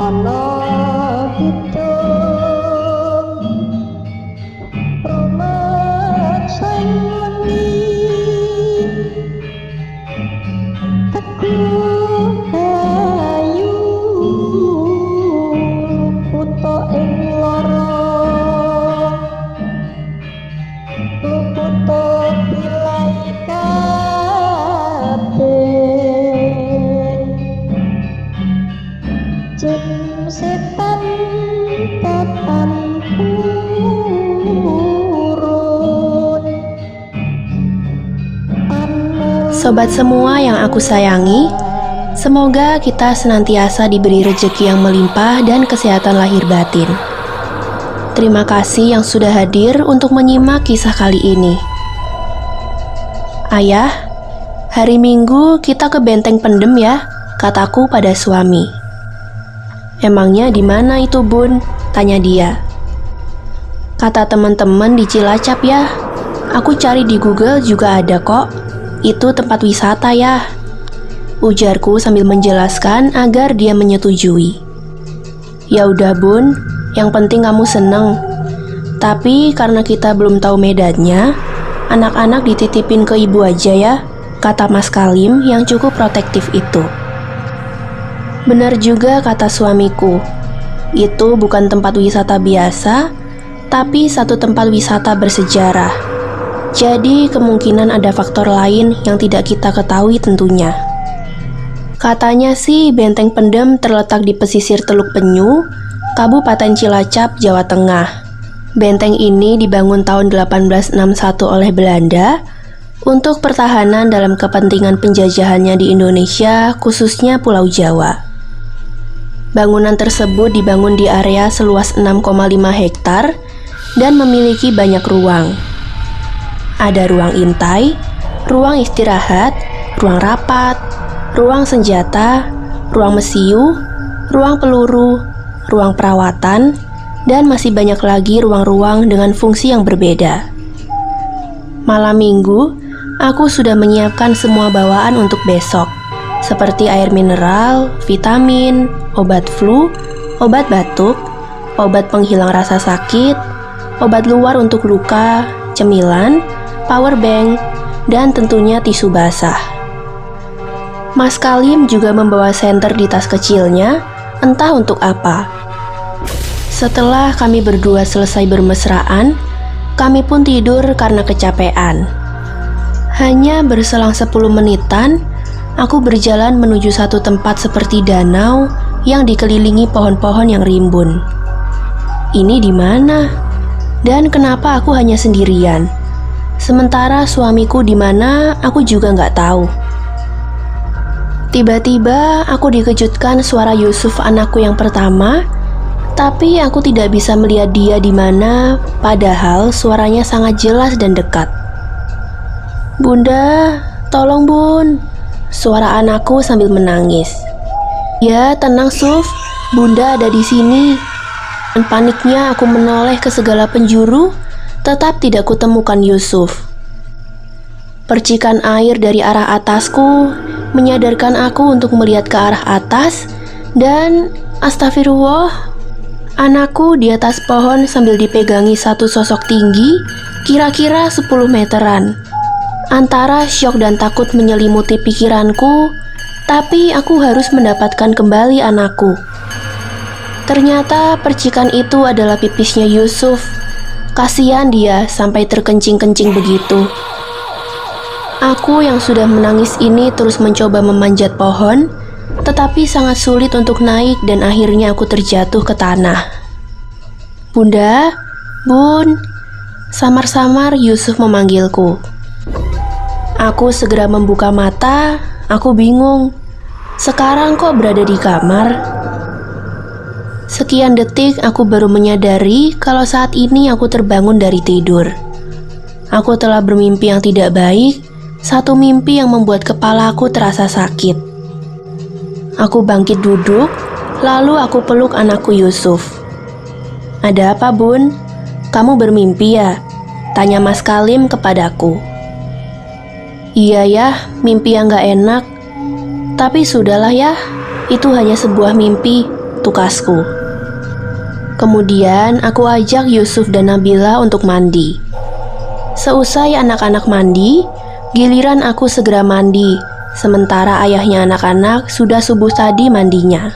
ana hitung rumangsang wengi teku ayu puto ing lara puto pilai kabeh jin setan tatan purun. Sobat semua yang aku sayangi, semoga kita senantiasa diberi rezeki yang melimpah dan kesehatan lahir batin. Terima kasih yang sudah hadir untuk menyimak kisah kali ini. Ayah, hari Minggu kita ke Benteng Pendem ya, kataku pada suami. Emangnya di mana itu, Bun? Tanya dia. Kata teman-teman di Cilacap ya. Aku cari di Google juga ada kok. Itu tempat wisata ya. Ujarku sambil menjelaskan agar dia menyetujui. Ya udah Bun, yang penting kamu seneng. Tapi karena kita belum tahu medannya, anak-anak dititipin ke ibu aja ya, kata Mas Kalim yang cukup protektif itu. Benar juga kata suamiku. Itu bukan tempat wisata biasa, tapi satu tempat wisata bersejarah. Jadi kemungkinan ada faktor lain yang tidak kita ketahui tentunya. Katanya sih Benteng Pendem terletak di pesisir Teluk Penyu, Kabupaten Cilacap, Jawa Tengah. Benteng ini dibangun tahun 1861 oleh Belanda untuk pertahanan dalam kepentingan penjajahannya di Indonesia, khususnya Pulau Jawa. Bangunan tersebut dibangun di area seluas 6,5 hektar dan memiliki banyak ruang. Ada ruang intai, ruang istirahat, ruang rapat, ruang senjata, ruang mesiu, ruang peluru, ruang perawatan, dan masih banyak lagi ruang-ruang dengan fungsi yang berbeda. Malam Minggu, aku sudah menyiapkan semua bawaan untuk besok, seperti air mineral, vitamin, obat flu, obat batuk, obat penghilang rasa sakit, obat luar untuk luka, cemilan, power bank, dan tentunya tisu basah. Mas Kalim juga membawa senter di tas kecilnya, entah untuk apa. Setelah kami berdua selesai bermesraan, kami pun tidur karena kecapean. Hanya berselang 10 menitan, aku berjalan menuju satu tempat seperti danau yang dikelilingi pohon-pohon yang rimbun. Ini di mana? Dan kenapa aku hanya sendirian? Sementara suamiku di mana, aku juga nggak tahu. Tiba-tiba aku dikejutkan suara Yusuf anakku yang pertama, tapi aku tidak bisa melihat dia di mana, padahal suaranya sangat jelas dan dekat. Bunda, tolong Bun, suara anakku sambil menangis. Ya, tenang Suf, Bunda ada di sini. Dan paniknya aku menoleh ke segala penjuru, tetap tidak kutemukan Yusuf. Percikan air dari arah atasku menyadarkan aku untuk melihat ke arah atas dan astagfirullah, anakku di atas pohon sambil dipegangi satu sosok tinggi, kira-kira 10 meteran. Antara syok dan takut menyelimuti pikiranku, tapi aku harus mendapatkan kembali anakku. Ternyata percikan itu adalah pipisnya Yusuf. Kasihan dia sampai terkencing-kencing begitu. Aku yang sudah menangis ini terus mencoba memanjat pohon, tetapi sangat sulit untuk naik dan akhirnya aku terjatuh ke tanah. Bunda, Bun, samar-samar Yusuf memanggilku. Aku segera membuka mata, aku bingung. Sekarang kok berada di kamar? Sekian detik aku baru menyadari kalau saat ini aku terbangun dari tidur. Aku telah bermimpi yang tidak baik, satu mimpi yang membuat kepalaku terasa sakit. Aku bangkit duduk, lalu aku peluk anakku Yusuf. Ada apa Bun? Kamu bermimpi ya? Tanya Mas Kalim kepadaku. Iya ya, mimpi yang gak enak. Tapi sudahlah ya, itu hanya sebuah mimpi. tukasku. Kemudian aku ajak Yusuf dan Nabila untuk mandi. Seusai anak-anak mandi, giliran aku segera mandi, sementara ayahnya anak-anak sudah subuh tadi mandinya.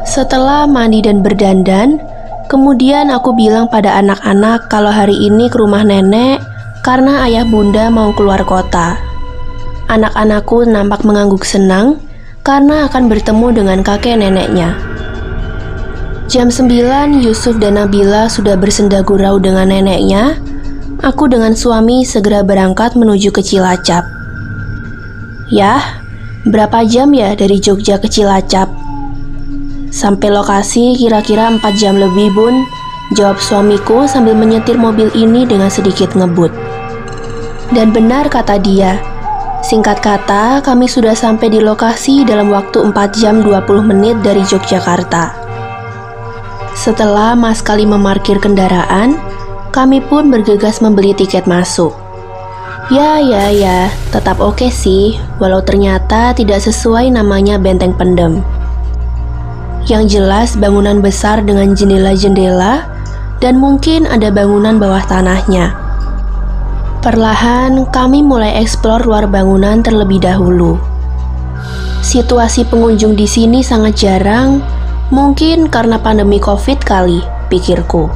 Setelah mandi dan berdandan, kemudian aku bilang pada anak-anak kalau hari ini ke rumah nenek karena ayah bunda mau keluar kota. Anak-anakku nampak mengangguk senang karena akan bertemu dengan kakek neneknya. Jam 9, Yusuf dan Nabila sudah bersenda gurau dengan neneknya. Aku dengan suami segera berangkat menuju ke Cilacap. Yah, berapa jam ya dari Jogja ke Cilacap? Sampai lokasi kira-kira 4 jam lebih, Bun, jawab suamiku sambil menyetir mobil ini dengan sedikit ngebut. Dan benar kata dia, singkat kata kami sudah sampai di lokasi dalam waktu 4 jam 20 menit dari Yogyakarta. Setelah Mas Kali memarkir kendaraan, kami pun bergegas membeli tiket masuk. Ya, tetap oke sih, walau ternyata tidak sesuai namanya Benteng Pendem. Yang jelas bangunan besar dengan jendela-jendela dan mungkin ada bangunan bawah tanahnya. Perlahan kami mulai eksplor luar bangunan terlebih dahulu. Situasi pengunjung di sini sangat jarang, mungkin karena pandemi Covid kali, pikirku.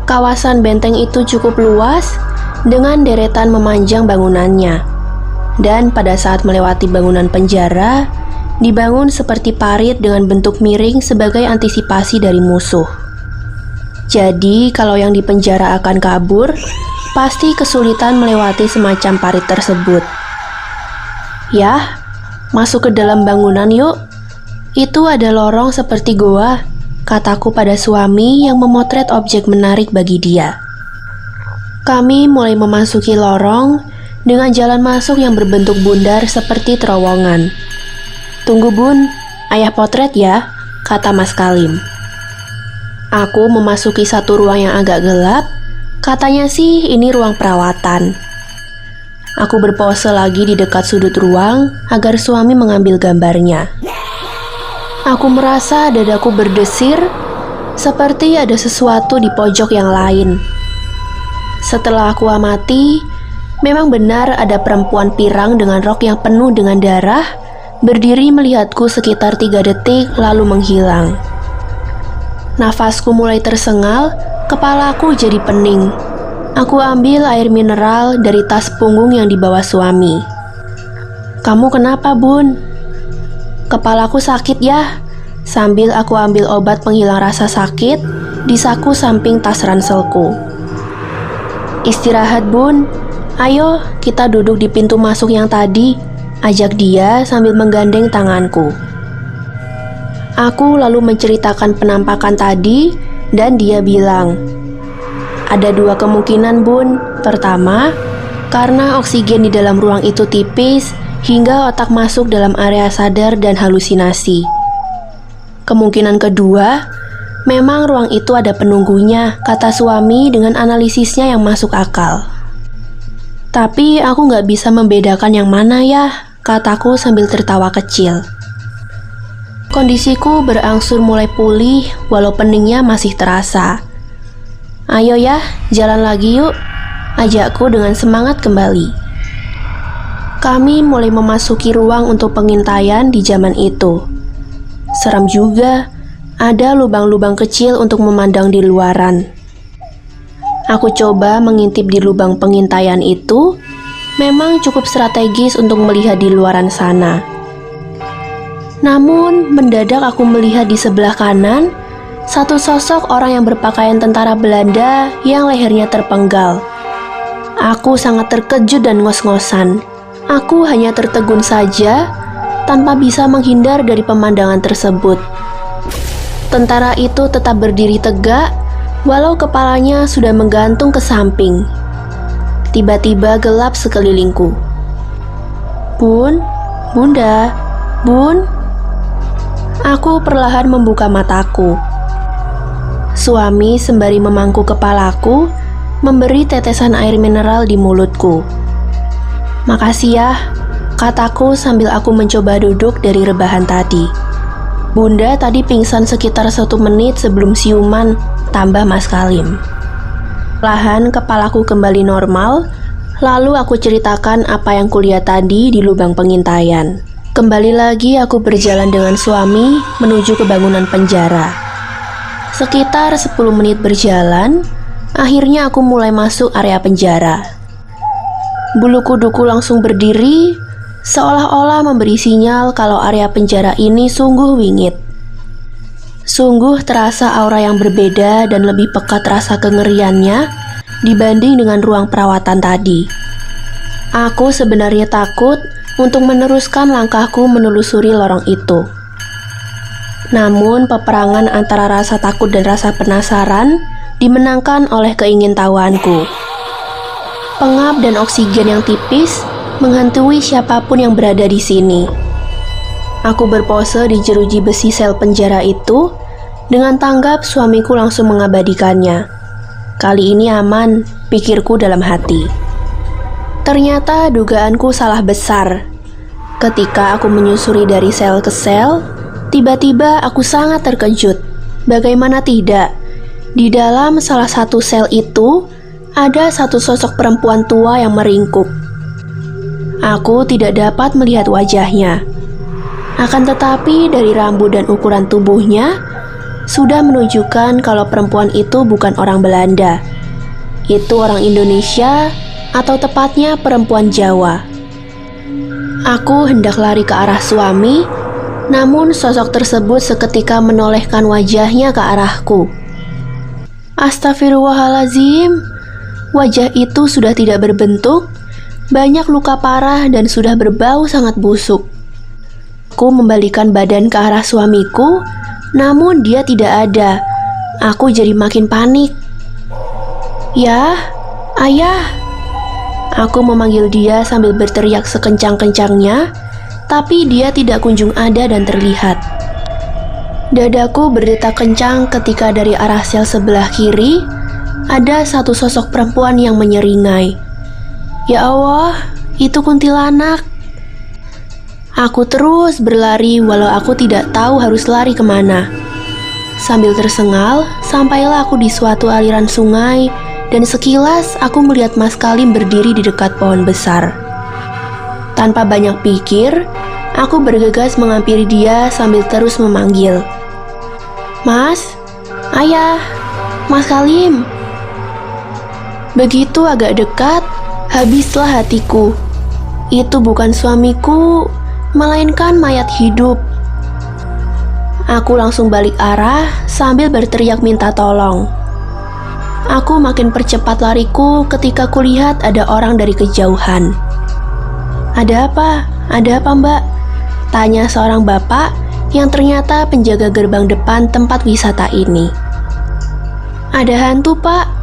Kawasan benteng itu cukup luas dengan deretan memanjang bangunannya. Dan pada saat melewati bangunan penjara, dibangun seperti parit dengan bentuk miring sebagai antisipasi dari musuh. Jadi, kalau yang di penjara akan kabur, pasti kesulitan melewati semacam parit tersebut. Yah, masuk ke dalam bangunan yuk. Itu ada lorong seperti goa, kataku pada suami yang memotret objek menarik bagi dia. Kami mulai memasuki lorong dengan jalan masuk yang berbentuk bundar seperti terowongan. Tunggu Bun, ayah potret ya, kata Mas Kalim. Aku memasuki satu ruang yang agak gelap, katanya sih ini ruang perawatan. Aku berpose lagi di dekat sudut ruang agar suami mengambil gambarnya. Aku merasa dadaku berdesir, seperti ada sesuatu di pojok yang lain. Setelah aku amati, memang benar ada perempuan pirang dengan rok yang penuh dengan darah, berdiri melihatku sekitar 3 detik lalu menghilang. Nafasku mulai tersengal, kepalaku jadi pening. Aku ambil air mineral dari tas punggung yang dibawa suami. Kamu kenapa, Bun? Kepalaku sakit ya, sambil aku ambil obat penghilang rasa sakit di saku samping tas ranselku. Istirahat Bun, ayo kita duduk di pintu masuk yang tadi, ajak dia sambil menggandeng tanganku. Aku lalu menceritakan penampakan tadi dan dia bilang, ada 2 kemungkinan Bun. Pertama, karena oksigen di dalam ruang itu tipis hingga otak masuk dalam area sadar dan halusinasi. Kemungkinan kedua, memang ruang itu ada penunggunya, kata suami dengan analisisnya yang masuk akal. Tapi aku gak bisa membedakan yang mana ya, kataku sambil tertawa kecil. Kondisiku berangsur mulai pulih walau peningnya masih terasa. Ayo ya, jalan lagi yuk, ajakku dengan semangat kembali. Kami mulai memasuki ruang untuk pengintaian di zaman itu. Seram juga, ada lubang-lubang kecil untuk memandang di luaran. Aku coba mengintip di lubang pengintaian itu, memang cukup strategis untuk melihat di luaran sana. Namun, mendadak aku melihat di sebelah kanan, satu sosok orang yang berpakaian tentara Belanda yang lehernya terpenggal. Aku sangat terkejut dan ngos-ngosan. Aku hanya tertegun saja, tanpa bisa menghindar dari pemandangan tersebut. Tentara itu tetap berdiri tegak, walau kepalanya sudah menggantung ke samping. Tiba-tiba gelap sekelilingku. Bun, Bunda, Bun. Aku perlahan membuka mataku. Suami sembari memangku kepalaku, memberi tetesan air mineral di mulutku. Makasih ya, kataku sambil aku mencoba duduk dari rebahan tadi. Bunda tadi pingsan sekitar 1 menit sebelum siuman, tambah Mas Kalim. Perlahan kepalaku kembali normal, lalu aku ceritakan apa yang kulihat tadi di lubang pengintaian. Kembali lagi aku berjalan dengan suami menuju ke bangunan penjara. Sekitar 10 menit berjalan, akhirnya aku mulai masuk area penjara. Bulu kuduku langsung berdiri, seolah-olah memberi sinyal kalau area penjara ini sungguh wingit. Sungguh terasa aura yang berbeda dan lebih pekat rasa kengeriannya dibanding dengan ruang perawatan tadi. Aku sebenarnya takut untuk meneruskan langkahku menelusuri lorong itu. Namun peperangan antara rasa takut dan rasa penasaran dimenangkan oleh keingintahuanku. Pengap dan oksigen yang tipis menghantui siapapun yang berada di sini. Aku berpose di jeruji besi sel penjara itu dengan tanggap suamiku langsung mengabadikannya. Kali ini aman, pikirku dalam hati. Ternyata dugaanku salah besar. Ketika aku menyusuri dari sel ke sel, tiba-tiba aku sangat terkejut. Bagaimana tidak? Di dalam salah satu sel itu, ada satu sosok perempuan tua yang meringkuk. Aku tidak dapat melihat wajahnya. Akan tetapi dari rambut dan ukuran tubuhnya, sudah menunjukkan kalau perempuan itu bukan orang Belanda. Itu orang Indonesia, atau tepatnya perempuan Jawa. Aku hendak lari ke arah suami, namun sosok tersebut seketika menolehkan wajahnya ke arahku. Astagfirullahalazim, wajah itu sudah tidak berbentuk, banyak luka parah dan sudah berbau sangat busuk. Aku membalikan badan ke arah suamiku, namun dia tidak ada. Aku jadi makin panik. "Ya, ayah." Aku memanggil dia sambil berteriak sekencang-kencangnya, tapi dia tidak kunjung ada dan terlihat. Dadaku berdetak kencang ketika dari arah sel sebelah kiri ada satu sosok perempuan yang menyeringai. Ya Allah, itu kuntilanak. Aku terus berlari walau aku tidak tahu harus lari kemana. Sambil tersengal, sampailah aku di suatu aliran sungai dan sekilas aku melihat Mas Kalim berdiri di dekat pohon besar. Tanpa banyak pikir, aku bergegas menghampiri dia sambil terus memanggil. "Mas, ayah, Mas Kalim." Begitu agak dekat, habislah hatiku. Itu bukan suamiku, melainkan mayat hidup. Aku langsung balik arah sambil berteriak minta tolong. Aku makin percepat lariku ketika kulihat ada orang dari kejauhan. "Ada apa? Ada apa, Mbak?" tanya seorang bapak yang ternyata penjaga gerbang depan tempat wisata ini. "Ada hantu, Pak.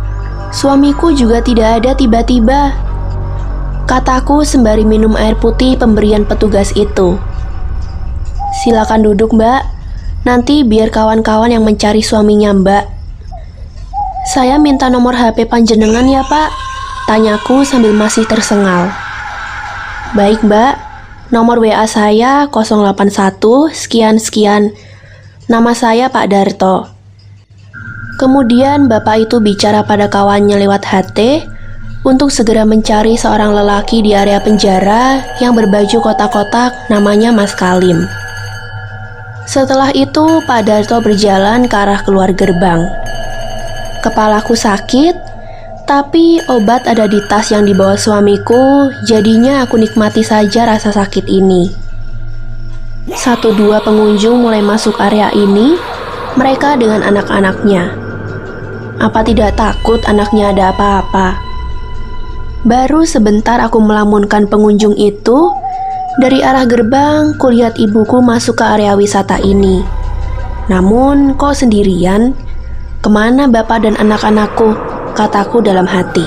Suamiku juga tidak ada tiba-tiba," kataku sembari minum air putih pemberian petugas itu. "Silakan duduk, Mbak. Nanti biar kawan-kawan yang mencari suaminya, Mbak." "Saya minta nomor HP panjenengan ya, Pak," tanyaku sambil masih tersengal. "Baik, Mbak. Nomor WA saya 081 sekian-sekian. Nama saya Pak Darto." Kemudian bapak itu bicara pada kawannya lewat HT untuk segera mencari seorang lelaki di area penjara yang berbaju kotak-kotak namanya Mas Kalim. Setelah itu Pak Darto berjalan ke arah keluar gerbang. Kepalaku sakit, tapi obat ada di tas yang dibawa suamiku, jadinya aku nikmati saja rasa sakit ini. 1-2 pengunjung mulai masuk area ini, mereka dengan anak-anaknya. Apa tidak takut anaknya ada apa-apa? Baru sebentar aku melamunkan pengunjung itu, dari arah gerbang kulihat ibuku masuk ke area wisata ini. Namun kok sendirian? Kemana bapak dan anak-anakku? Kataku dalam hati.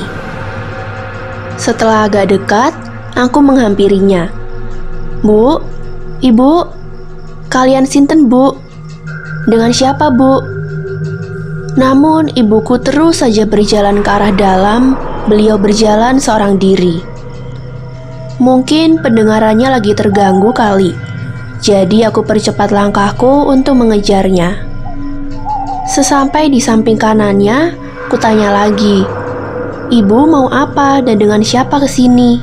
Setelah agak dekat, aku menghampirinya. "Bu, ibu, kalian sinten, Bu? Dengan siapa, Bu?" Namun ibuku terus saja berjalan ke arah dalam. Beliau berjalan seorang diri. Mungkin pendengarannya lagi terganggu kali. Jadi aku percepat langkahku untuk mengejarnya. Sesampai di samping kanannya, kutanya lagi, "Ibu mau apa dan dengan siapa kesini?"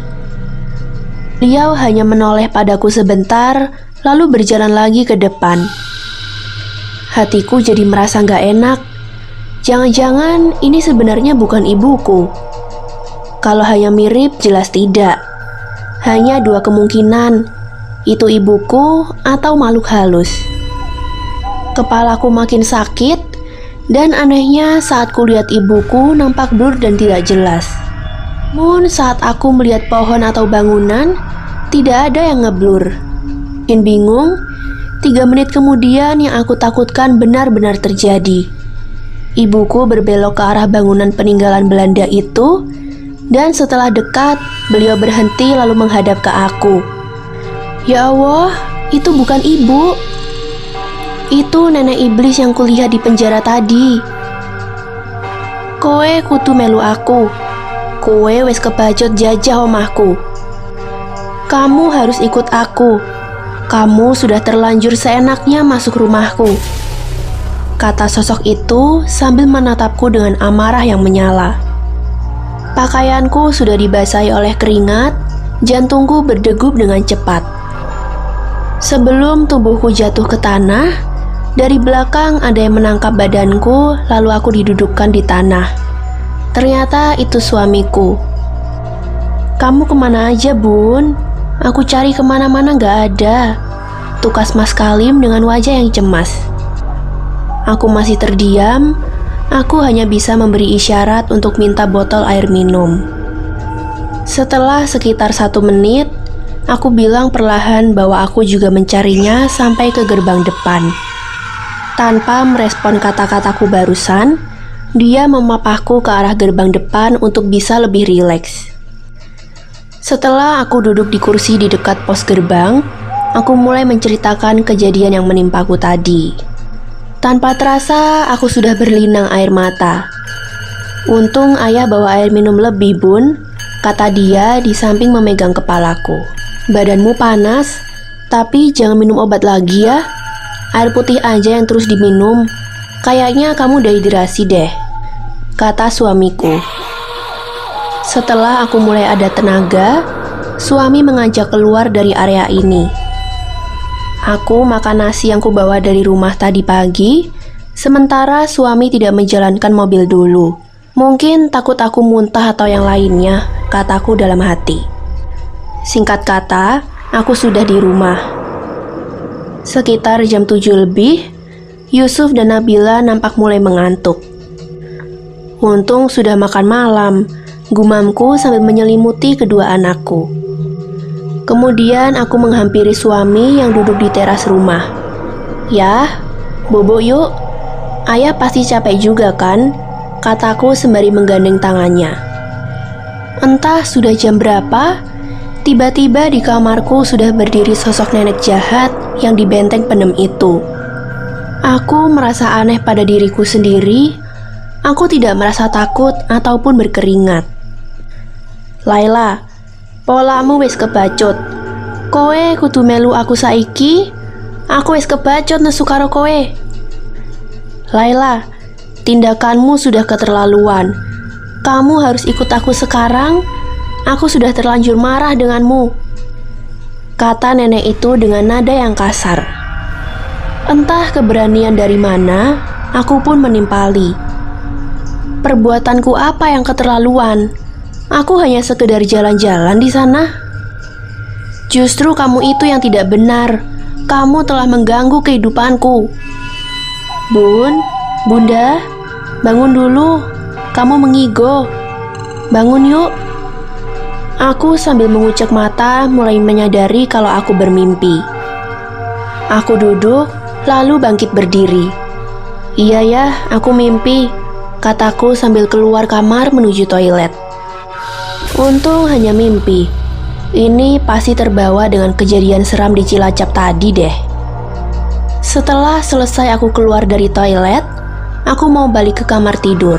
Beliau hanya menoleh padaku sebentar, lalu berjalan lagi ke depan. Hatiku jadi merasa gak enak. Jangan-jangan ini sebenarnya bukan ibuku. Kalau hanya mirip, jelas tidak. Hanya dua kemungkinan, itu ibuku atau makhluk halus. Kepalaku makin sakit, dan anehnya saat kulihat ibuku nampak blur dan tidak jelas. Namun saat aku melihat pohon atau bangunan, tidak ada yang ngeblur. Makin bingung, 3 menit kemudian yang aku takutkan benar-benar terjadi. Ibuku berbelok ke arah bangunan peninggalan Belanda itu, dan setelah dekat, beliau berhenti lalu menghadap ke aku. Ya Allah, itu bukan ibu. Itu nenek iblis yang kulihat di penjara tadi. Kowe kudu melu aku. Kowe wis kebajot jajah omahku. Kamu harus ikut aku. Kamu sudah terlanjur seenaknya masuk rumahku. Kata sosok itu sambil menatapku dengan amarah yang menyala. Pakaianku sudah dibasahi oleh keringat, jantungku berdegup dengan cepat. Sebelum tubuhku jatuh ke tanah, dari belakang ada yang menangkap badanku, lalu aku didudukkan di tanah. Ternyata itu suamiku. "Kamu kemana aja, Bun? Aku cari kemana-mana gak ada," tukas Mas Kalim dengan wajah yang cemas. Aku masih terdiam. Aku hanya bisa memberi isyarat untuk minta botol air minum. Setelah sekitar 1 menit, aku bilang perlahan bahwa aku juga mencarinya sampai ke gerbang depan. Tanpa merespon kata-kataku barusan, dia memapahku ke arah gerbang depan untuk bisa lebih rileks. Setelah aku duduk di kursi di dekat pos gerbang, aku mulai menceritakan kejadian yang menimpaku tadi. Tanpa terasa, aku sudah berlinang air mata. "Untung ayah bawa air minum lebih, Bun," kata dia di samping memegang kepalaku. "Badanmu panas, tapi jangan minum obat lagi ya. Air putih aja yang terus diminum. Kayaknya kamu dehidrasi deh," kata suamiku. Setelah aku mulai ada tenaga, suami mengajak keluar dari area ini. Aku makan nasi yang kubawa dari rumah tadi pagi, sementara suami tidak menjalankan mobil dulu. Mungkin takut aku muntah atau yang lainnya, kataku dalam hati. Singkat kata, aku sudah di rumah. Sekitar jam 7 lebih, Yusuf dan Nabila nampak mulai mengantuk. Untung sudah makan malam, gumamku sambil menyelimuti kedua anakku. Kemudian aku menghampiri suami yang duduk di teras rumah. "Yah, bobo yuk. Ayah pasti capek juga kan?" kataku sembari menggandeng tangannya. Entah sudah jam berapa, tiba-tiba di kamarku sudah berdiri sosok nenek jahat yang di benteng pendem itu. Aku merasa aneh pada diriku sendiri. Aku tidak merasa takut ataupun berkeringat. "Laila, polamu wis kebacut. Kowe kudu melu aku saiki. Aku wis kebacut nesu karo kowe." "Laila, tindakanmu sudah keterlaluan. Kamu harus ikut aku sekarang. Aku sudah terlanjur marah denganmu," kata nenek itu dengan nada yang kasar. Entah keberanian dari mana, aku pun menimpali. Perbuatanku apa yang keterlaluan? Aku hanya sekedar jalan-jalan di sana. Justru kamu itu yang tidak benar. Kamu telah mengganggu kehidupanku. "Bun, Bunda, bangun dulu. Kamu mengigo. Bangun yuk." Aku sambil mengucek mata mulai menyadari kalau aku bermimpi. Aku duduk, lalu bangkit berdiri. "Iya ya, aku mimpi," kataku sambil keluar kamar menuju toilet. Untung hanya mimpi. Ini pasti terbawa dengan kejadian seram di Cilacap tadi deh. Setelah selesai aku keluar dari toilet, aku mau balik ke kamar tidur.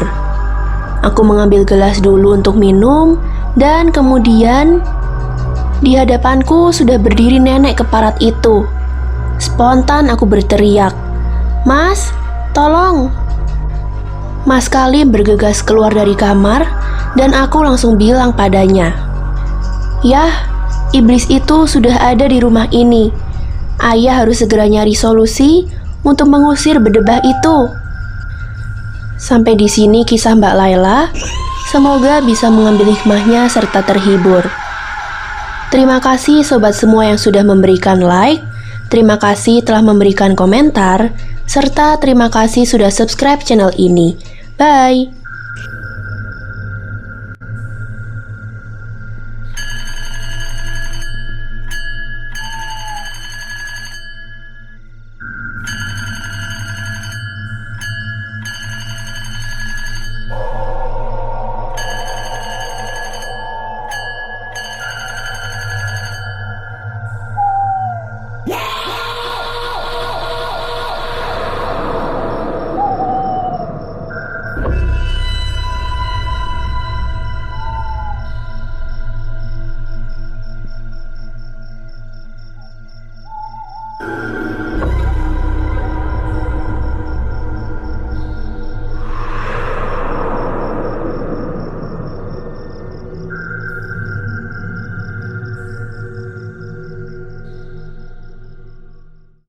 Aku mengambil gelas dulu untuk minum, dan kemudian di hadapanku sudah berdiri nenek keparat itu. Spontan aku berteriak, "Mas, tolong!" Mas Kalim bergegas keluar dari kamar dan aku langsung bilang padanya, "Yah, iblis itu sudah ada di rumah ini. Ayah harus segera nyari solusi untuk mengusir berdebah itu." Sampai di sini kisah Mbak Laila. Semoga bisa mengambil hikmahnya serta terhibur. Terima kasih sobat semua yang sudah memberikan like. Terima kasih telah memberikan komentar, serta terima kasih sudah subscribe channel ini. Bye!